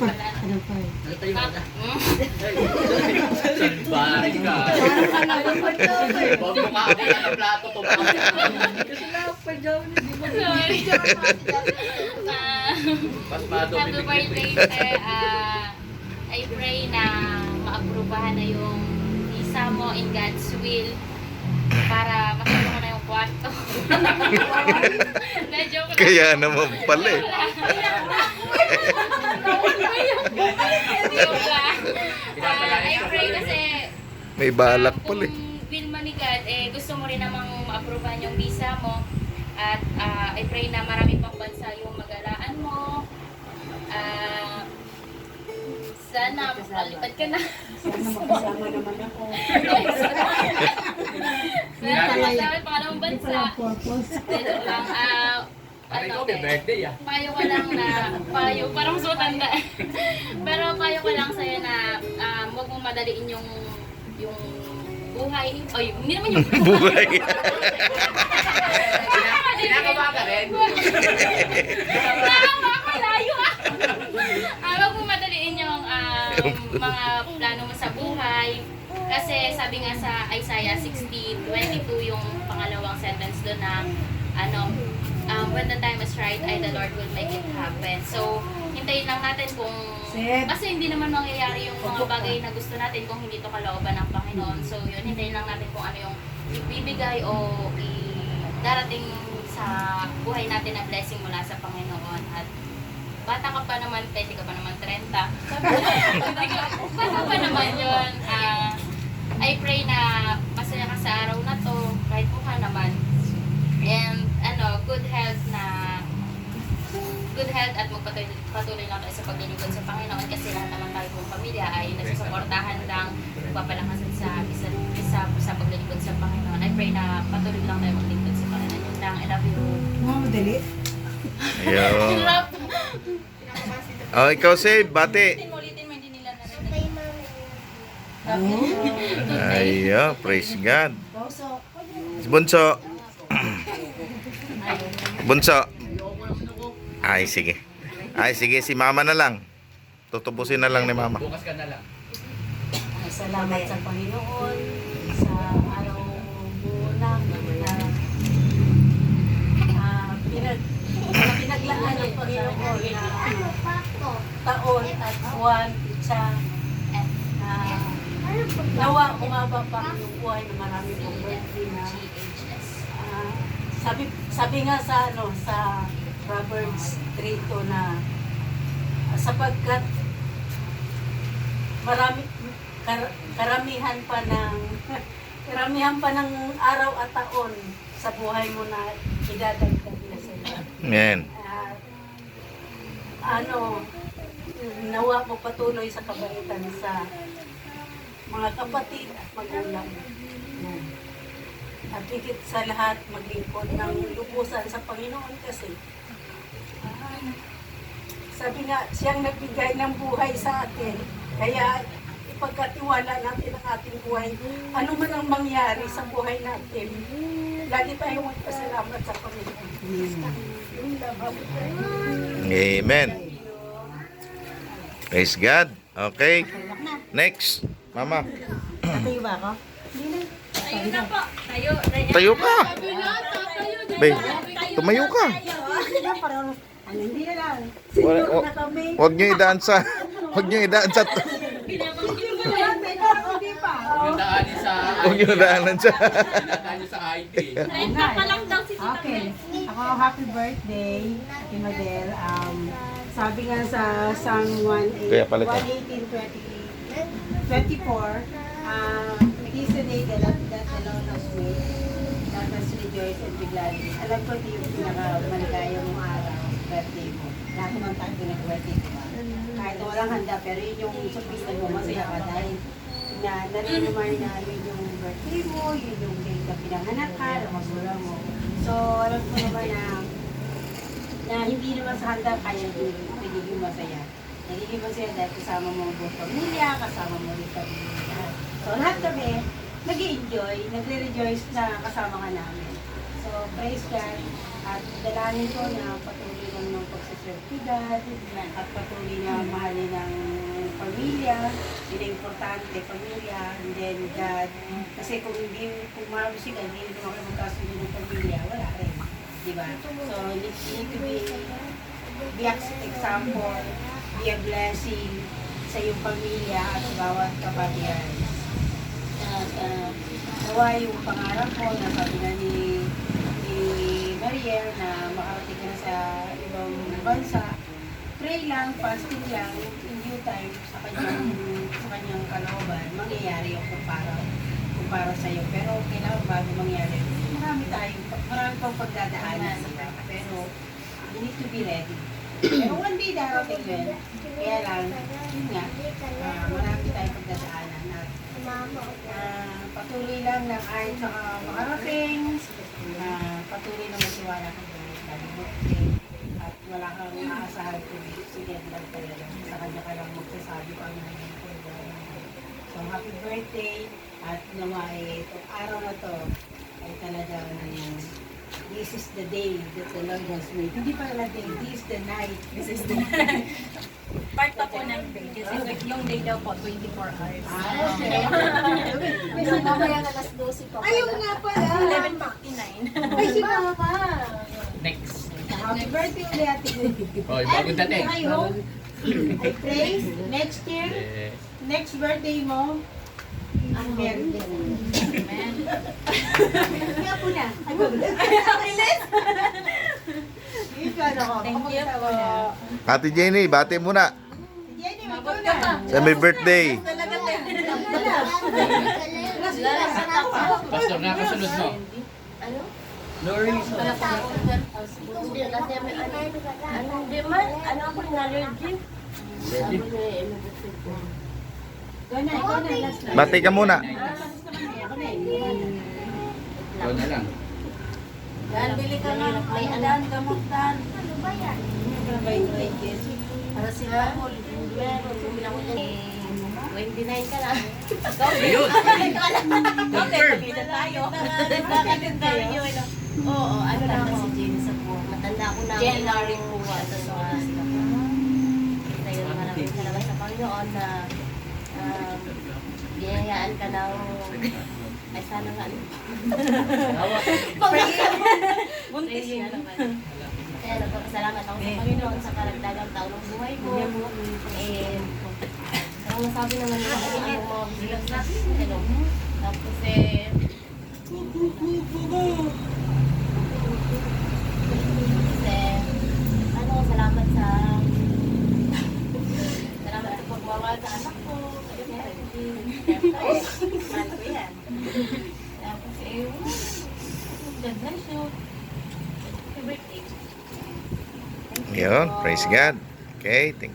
pala. Ano pa eh? Nagtayo ka na. Salbari ka. Huwag mo nga ako ng plato to. Sorry. Pasmado. Happy birthday, sir. I pray na maaprubahan na yung visa mo in God's will para masama mo na yung kwarto. Na-joke lang. Kaya naman pala eh. Joke lang. I pray kasi May balak pala eh. kung will man ni God, gusto mo rin namang ma-approvean yung visa mo. At I pray na marami pang bansa yung mag-alaan mo. Sana malipad ka na. Sana makasama naman ako. Sana pangalawang bansa. Walang purpose. Dito lang. Ay, ikaw, may birthday ah. Payo ko lang na, parang so tanda. Pero payo ko lang sa'yo na huwag mong madaliin yung buhay. Ay, hindi naman yung Buhay. Kinakaba ka rin. Nakakama ko, layo ah! Huwag mong madaliin yung mga plano mo sa buhay. Kasi sabi nga sa Isaiah 60:22 yung pangalawang sentence doon na when the time is right, the Lord will make it happen. So, hintayin lang natin kung... Kasi hindi naman mangyayari yung mga bagay na gusto natin kung hindi to kalooban ng Panginoon. So, yun, hintayin lang natin kung ano yung ibibigay o darating sa buhay natin na blessing mula sa Panginoon. At bata ka pa naman, pwede ka pa naman 30. Bata pa naman yun. I pray na masaya ka sa araw na to, kahit mukha naman. And good health at magpatuloy lang tayo sa paglilingkod sa Panginoon kasi lahat naman tayo kong pamilya ay nagsusuportahan lang, nagpapalakasan sa isa't isa sa paglilingkod sa Panginoon. I pray na patuloy lang tayo maglingkod sa Panginoon. Yun lang, I love you. Madali. Ayun. Oh, ikaw say, bate. Ulitin mo, hindi nila narinig. Ayun, praise God. Boso. Bunso. Bunso. Ay, sige. Ay, sige, si mama na lang. Tutubusin na lang ni mama. Bukas ka na lang. Salamat sa Panginoon sa araw mo lang na pinaglaan ng Panginoon na taon at buwan sa nawa umaba pa yung buhay na marami pong birthday na sabi nga sa sa Proverbs 3 na sapagkat karamihan pa ng araw at taon sa buhay mo na idadagdag na sila. Amen. Nawa mo patuloy sa kabaitan sa mga kapatid at magulang. At higit sa lahat, maglingkod ng lubusan sa Panginoon kasi sabi nga, siyang nagbigay ng buhay sa atin. Kaya ipagkatiwala natin ang ating buhay. Ano man ang mangyari sa buhay natin, lagi tayong magpasalamat sa Panginoon. Amen. Praise God. Okay. Next. Mama. Tayo ba ako? Tayo na po. Tayo ka. Bay, tumayo ka. Hindi na lang. Huwag niyo idaan sa... Huwag niyo idaan sa... Yung daanin sa... Huwag niyo idaanan sa... Daanin sa IT. Okay. Ako, happy birthday, Ate Madel. Sabi nga sa Psalm Kaya pala ka. 118:24, it is the day that the Lord has made. Let us rejoice and be glad. Alam ko ito yung pinaka-maligaya mong araw, birthday mo. Lahat naman tayo pinag-birthday, diba? Kahit walang handa, pero yun yung surprise mo, masaya ka dahil na nare-remind namin yung birthday mo, yun yung day na pinanganak ka, na magulang mo. So, alam ko naman na hindi naman sa handa kaya yung pagiging masaya. Nagiging masaya dahil kasama mo ang buong pamilya, kasama mo rin pamilya. So, lahat kami, nag-i-enjoy, nagre-rejoice na kasama ka namin. So, praise God. At dalangin ko na patuloy lang ng pagsiserve kay God at patuloy na mahalin na pamilya, yun ang importante, pamilya, and then God. Kasi kung mahal mo si God, hindi naman kayo magkasundo ng pamilya, wala rin. Diba? So, you need to be example, be a blessing sa iyong pamilya at sa bawat kapatiran. At nawa yung pangarap ko na sabi na ni Mariel na makarating ka na sa ibang bansa, pray lang, fasting lang, in due time sa kanyang kalooban, mangyayari yung kumpara sa iyo. Pero kailangan bago mangyari, marami pang pagdadaanan sila. Pero you need to be ready. Pero one day darating din. Kaya lang, yun nga, marami tayong pagdadaanan. At patuloy lang ng ayos sa makarating, patuloy na masiwala ka doon. At wala kang aasahan kung sige lang talaga. Sa kanya ka lang magsasabi pa ng So, happy birthday. At naman, itong araw na to ay talaga this is the day that the Lord has made. Hindi pala day, this is the night. This is the part pa po ng day. Kasi yung day daw po, 24 hours. Okay. Kasi mamaya na alas 12 pa. Ayun nga pala. 11:59. Ay, si Mama. Next. Happy birthday ulit, Ate Gwen. Hoy, bagong dating. I hope, I pray, next year, next birthday mo, ang meron din. Amen. Kaya po na. Thank you po. Ate Jenny, bati mo na. Jenny, ikaw na. Sa may birthday. Pastor, nakasunod mo. Ano? Loris. Hindi, kasi may hindi man, ako yung allergy. Sabi ko Ikaw na, last na. Bati ka muna. Ako na, Ikaw na lang. Dan, bili ka na. May alam, gamot dan. Ano ba yan? Para sila, meron. Bumila ko yan. 29 ka na. Ayun. Confirm. Bakit tayo? Oo, ano na ako si Jenny sa po. Matanda ko na. January po. Ito sa mga sila po. Kaya maraming salamat sa Panginoon na ginayaan ka ng ay sana nga. Buntis yan naman. Kaya nagpapasalamat ako sa Panginoon sa karagdagang taon ng buhay ko. And ang nasabi naman nila ay ang mga bilang na. Hello. Tapos salamat sa pagmamahal sa anak ko. Mahal ko yan. Tapos God bless you. Happy birthday. Yun, praise God. Okay, thank